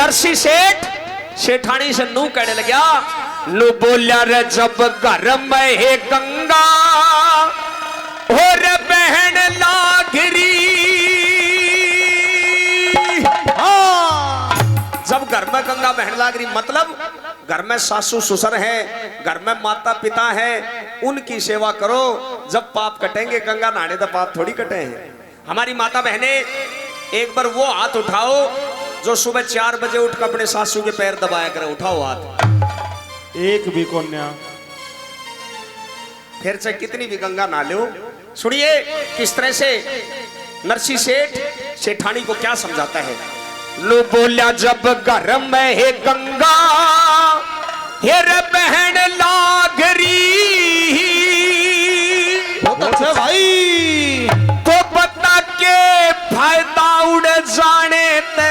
नरसी सेठ सेठानी से नू कहने लग्या, नु बोलिया रे जब घर में है गंगा और बहन लागरी। जब घर में गंगा बहन लागरी मतलब घर में सासू ससुर हैं, घर में माता पिता हैं, उनकी सेवा करो। जब पाप कटेंगे गंगा नहाने तो पाप थोड़ी कटे हैं। हमारी माता बहने एक बार वो हाथ उठाओ जो सुबह 4 बजे उठकर अपने सासू के पैर दबाया करे। उठाओ हाथ। एक भी कन्या फिर से कितनी भी गंगा ना लो। सुनिए किस तरह से नरसी सेठ सेठानी को क्या समझाता है। लो बोलिया जब घर में है गंगा हेर बहन लागरी। बहुत अच्छे भाई। तो बता के फायदा उड़ जाने ते।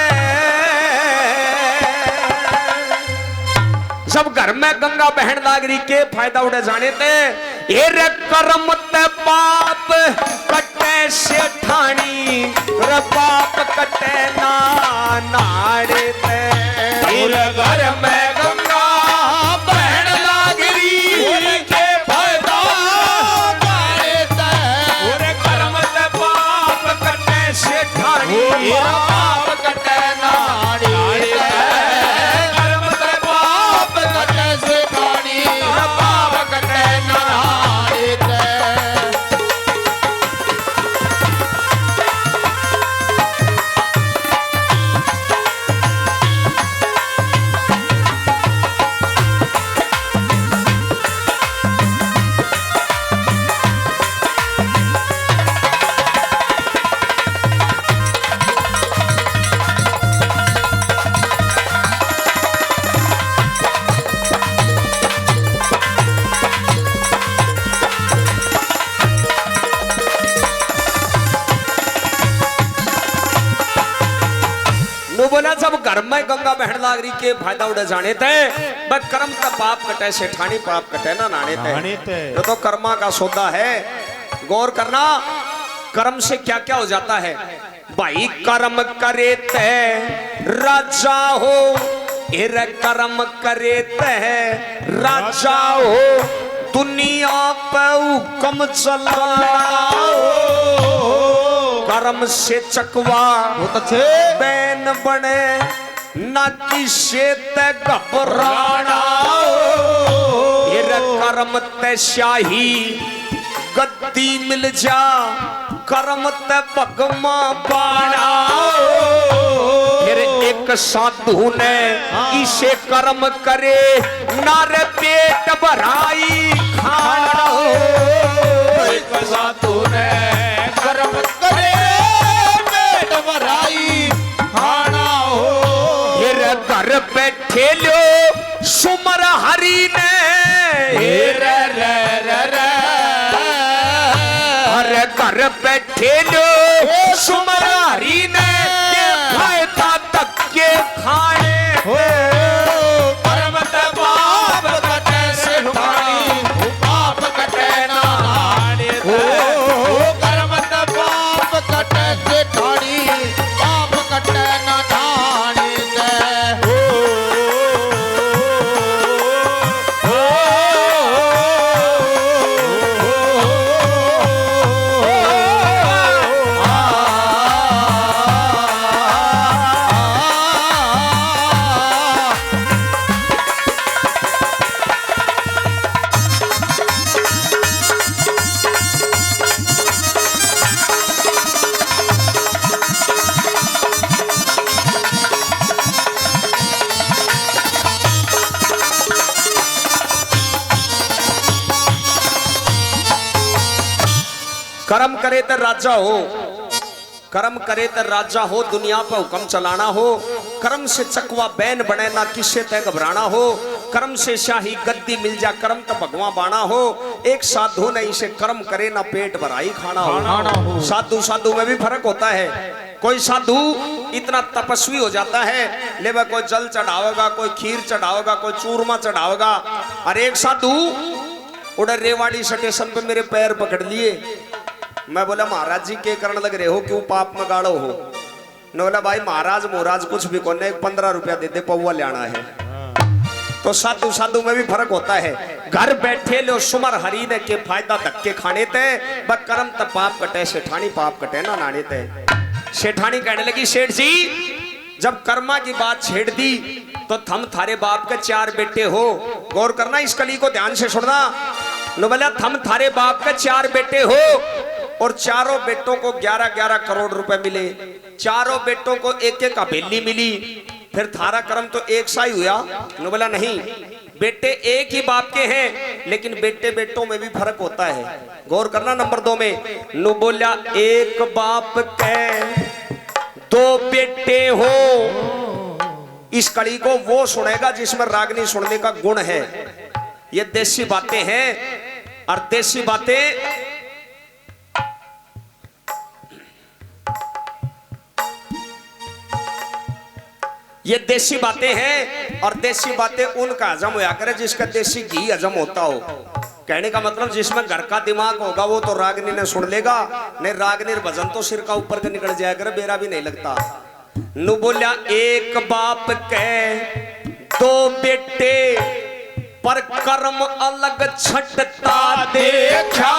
जब घर में गंगा बहन लागरी के फायदा उड़ जाने ते हेर कर्म ते पाप कटे सेठानी रे पाप कटे ना नाड़े ते। हेर घर में गंगा बहन लागरी के फायदा उड़ाने ते। हेर कर्म ते पाप कटे सेठानी पाप कटे ना नाड़े ते। कर्म ते पाप कटे सेठानी पाप कटे ना नाड़े ते। बोला जब घर में गंगा बहन लागरी के फायदा उड़े जाने थे बस कर्म का पाप कटे सेठानी पाप कटे ना नाने थे। ये तो कर्मा का सौदा है। गौर करना कर्म से क्या क्या हो जाता है भाई। कर्म करे ते राजा हो एर कर्म करे ते राजा हो दुनिया पे हुक्म चलाना हो। कर्म से चकवा बैन बने ना किसे ते घबराना। हिर कर्म ते शाही गद्दी मिल जा कर्म ते भगमा पाना। फिर एक साधु ने इसे कर्म करे नारे पेट भराई खाना। एक साधु ने कर्म करे पेट भराई खाना हो। हिर घर बैठे लो सुमर हरि ने हिर हर घर बैठे लो सुमर हरि ने फायदा तक के खाए हो। कर्म ते पाप कटे सेठानी पाप कटे ना नाड़े ते। कर्म ते पाप कटे सेठानी पाप कटे ना नाड़े ते। कर्म करे तो राजा हो, कर्म करे तो राजा हो, दुनिया पर हुक्म चलाना हो। कर्म से चकवा बैन बने ना किससे तय घबराना हो। कर्म से शाही गद्दी मिल जा कर्म तो भगवान बाना हो। एक साधु ने इसे कर्म करे ना पेट भराई खाना हो। साधु साधु में भी फर्क होता है। कोई साधु इतना तपस्वी हो जाता है ले वह कोई जल चढ़ावेगा, कोई खीर चढ़ावेगा, कोई चूरमा चढ़ावेगा। और एक साधु उधर रेवाड़ी स्टेशन पे मेरे पैर पकड़ लिए। मैं बोला महाराज जी के कारण लग रहे हो क्यों पाप में गाड़ो हो। ने बोला भाई महाराज मोराज कुछ भी कोने 15 रुपया दे दे पौवा लेना है। तो साधु साधु में भी फर्क होता है। घर बैठे लो सुमर हरी ने के फायदा धक्के खाने थे बस कर्म तब पाप कटे सेठानी पाप कटे ना नाने थे। सेठानी कहने लगी सेठ जी जब कर्मा की बात छेड़ दी तो थम थारे बाप के 4 बेटे हो। गौर करना इस कली को ध्यान से सुनना। बोला थम थारे बाप के 4 बेटे हो और चारों बेटों को 11-11 करोड़ रुपए मिले। चारों बेटों को एक-एक हवेली मिली। फिर थारा कर्म तो एक सा ही हुआ। बोला नहीं बेटे एक ही बाप के हैं लेकिन बेटे बेटों में भी फर्क होता है। गौर करना। नंबर 2 में नु बोला एक बाप के 2 बेटे हो। इस कड़ी को वो सुनेगा जिसमें रागनी सुनने का गुण है। ये देसी बातें हैं और देसी बातें ये देसी बातें हैं और देसी बातें उनका हजम होया करे जिसका देसी घी हजम होता हो। कहने का मतलब जिसमें घर का दिमाग होगा वो तो रागनी ने सुन लेगा। नहीं रागनी भजन तो सिर का ऊपर के निकल जाया करे बेरा भी नहीं लगता। नु बोलिया एक बाप के 2 बेटे पर कर्म अलग छटता देखा।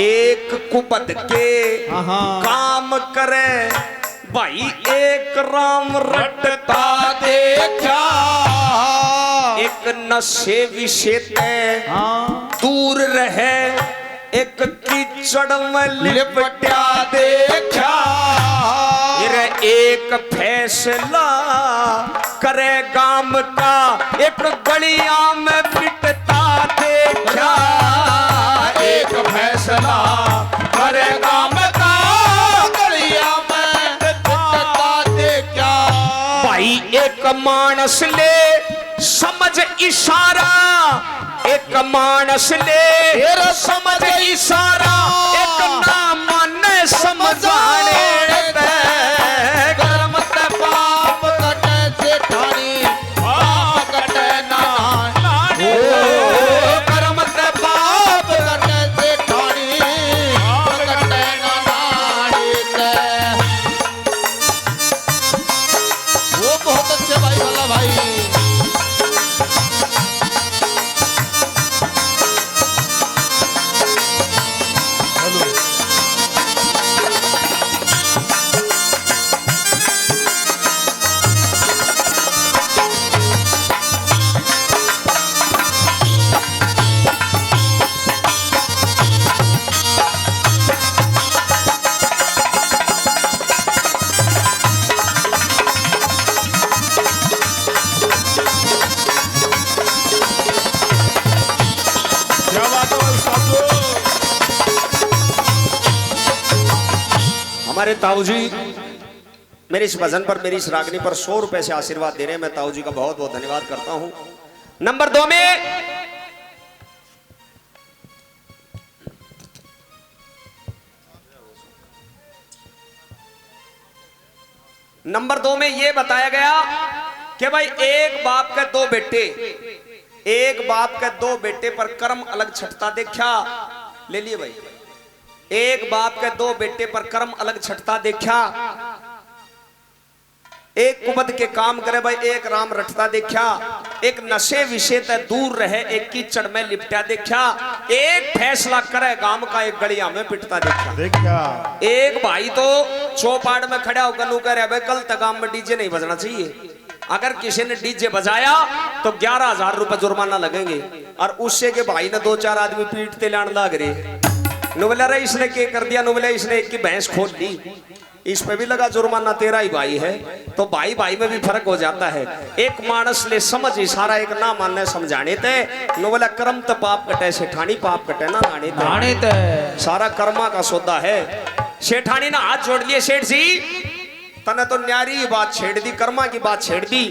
एक कुपद के काम करे भाई एक राम रटता देखा। एक नशे विषय दूर रहे एक कीचड़ में लिपटा देखा। एक फैसला करे गांव का एक गलिया में पिटता देखा। एक फैसला करे गांव का गलिया में पिटता देखा। भाई एक मानस ले समझ इशारा एक मानस ले समझ इशारा एक ना माने समझाने हमारे ताऊ जी मेरे इस भजन पर मेरी इस रागनी पर 100 रुपए से आशीर्वाद दे रहे हैं। मैं ताऊ जी का बहुत बहुत धन्यवाद करता हूं। नंबर 2 में यह बताया गया कि भाई एक बाप के 2 बेटे एक बाप के 2 बेटे पर कर्म अलग छटता देखा। ले लिए भाई। एक बाप के 2 बेटे पर कर्म अलग छटता देखा। एक कुबद के काम करे भाई एक राम रटता देखा। एक नशे विषय ते दूर रहे एक कीचड़ में लिपटा देखा। एक फैसला करे गांव का एक गड़िया में पिटता देखा। एक भाई तो चौपाट में खड़ा होकर नू कह रहा भाई कल तक गांव में डीजे नहीं बजना चाहिए। अगर किसी ने डीजे बजाया तो 11,000 रुपए जुर्माना लगेंगे। और उससे के भाई ने 2-4 आदमी पीटते लाने लग रहे। नुबला रे इसने क्या कर दिया। नुबला इसने एक की भैंस खोल ली इस पे भी लगा जुर्माना। तेरा ही भाई है तो भाई भाई में भी फर्क हो जाता है। एक मानस ले समझ इशारा एक ना मानने समझाने थे। नुबला कर्म तो पाप कटे सेठानी पाप कटे ना नाने थे। सारा कर्मा का सौदा है। सेठानी ने हाथ जोड़ लिए सेठ जी तने तो न्यारी बात छेड़ दी कर्मा की बात छेड़ दी।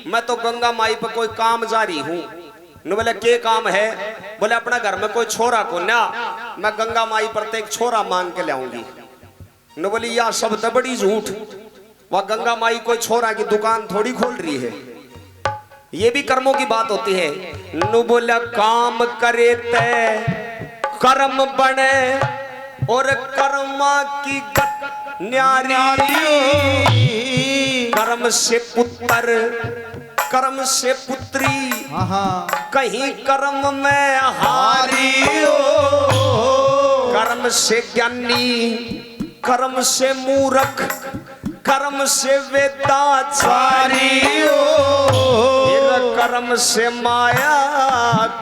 मैं तो गंगा माई पे कोई काम जारी हूँ। नु बोले के काम है। बोले अपना घर में कोई छोरा को ना मैं गंगा माई पर एक छोरा मांग के लाऊंगी। नु बोली या सब तो बड़ी झूठ। वह गंगा माई कोई छोरा की दुकान थोड़ी खोल रही है। ये भी कर्मों की बात होती है। नु बोला काम करे ते कर्म बने और कर्मा की गति न्यारी कर्म से पुत्र कर्म से पुत्री कहीं कर्म में हारी हो कर्म से ज्ञानी कर्म से मूर्ख कर्म से वेदाचारी हो कर्म से माया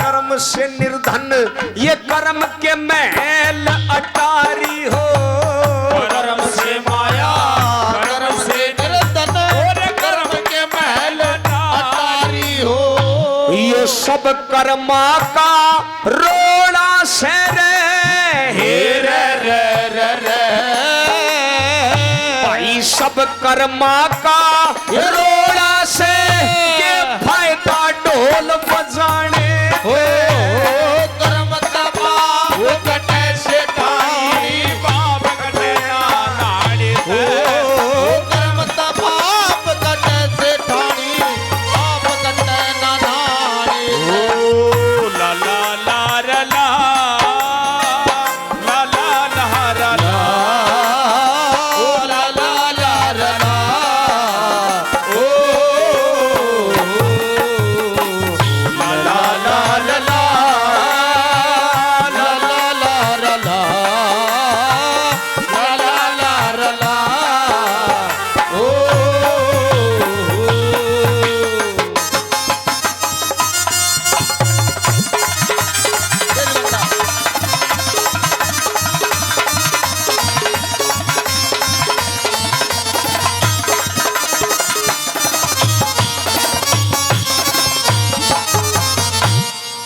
कर्म से निर्धन ये कर्म के महल अटारी हो कर्म से माया कर्म से निर्धन और कर्म के महल अटारी हो ये सब कर्मा का रोड़ा से रे भाई सब कर्मा का रोड़ा से के फायदा ढोल बजाने हो कर्म तपाप कटे से ठाई पाप कटे नाड़ी हो कर्म तपाप कटे से ठाई पाप कटे नाड़ी हो ला ला ला ला ला ला ला ला ला ओ ला ला ला ला ला ओ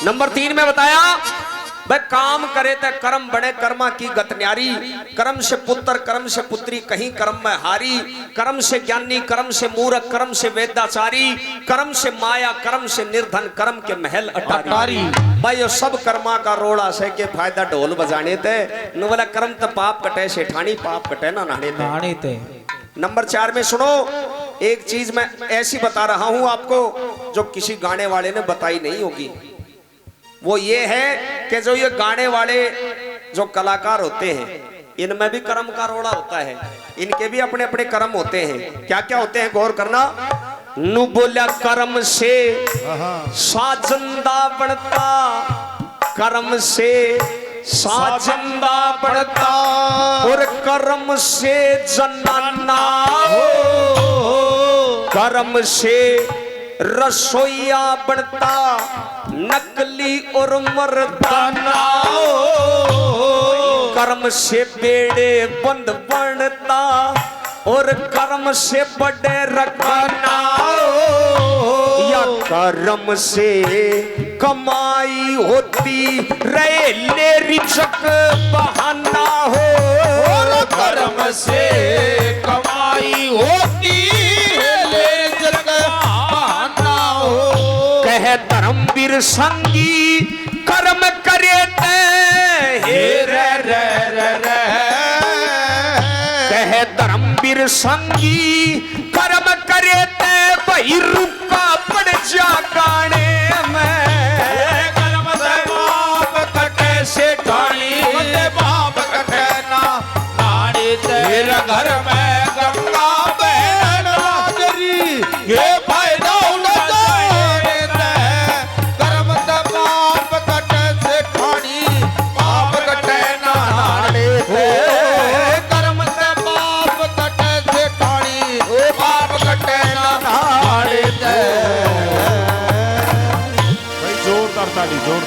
नंबर 3 में बताया भाई काम करे तो कर्म बने कर्मा की गत न्यारी कर्म से पुत्र कर्म से पुत्री कहीं कर्म में हारी कर्म से ज्ञानी कर्म से मूर्ख कर्म से वेदाचारी कर्म से माया कर्म से निर्धन कर्म के महल अटारी भाई ये सब कर्मा का रोड़ा से के फायदा ढोल बजाने थे नु वाला कर्म तो पाप कटे सेठानी पाप कटे ना नाने थे नंबर 4 में सुनो एक चीज मैं ऐसी बता रहा हूं आपको जो किसी गाने वाले ने बताई नहीं होगी वो ये है कि जो ये गाने वाले जो कलाकार होते हैं इनमें भी कर्म का रोड़ा होता है इनके भी अपने अपने कर्म होते हैं क्या क्या होते हैं गौर करना नु बोला कर्म से साजंदा बनता कर्म से साजंदा बनता और कर्म से जनाना हो कर्म से रसोईया बनता नकली और मर्दाना कर्म से बेड़े बंद बनता और कर्म से बड़े रखना या कर्म से कमाई होती रहे रिचक बहाना हो और कर्म से कमाई होती कह धर्मवीर संगी कर्म करे कह धर्मवीर संगी कर्म करे भाई रुका पड़ जा गाने में कर्म से बाप कटे से ठाणी बाप कटे ना नाड़ी तेरा घर में गंगा बहन हाजरी ये फायदा जोरदार ताली जोर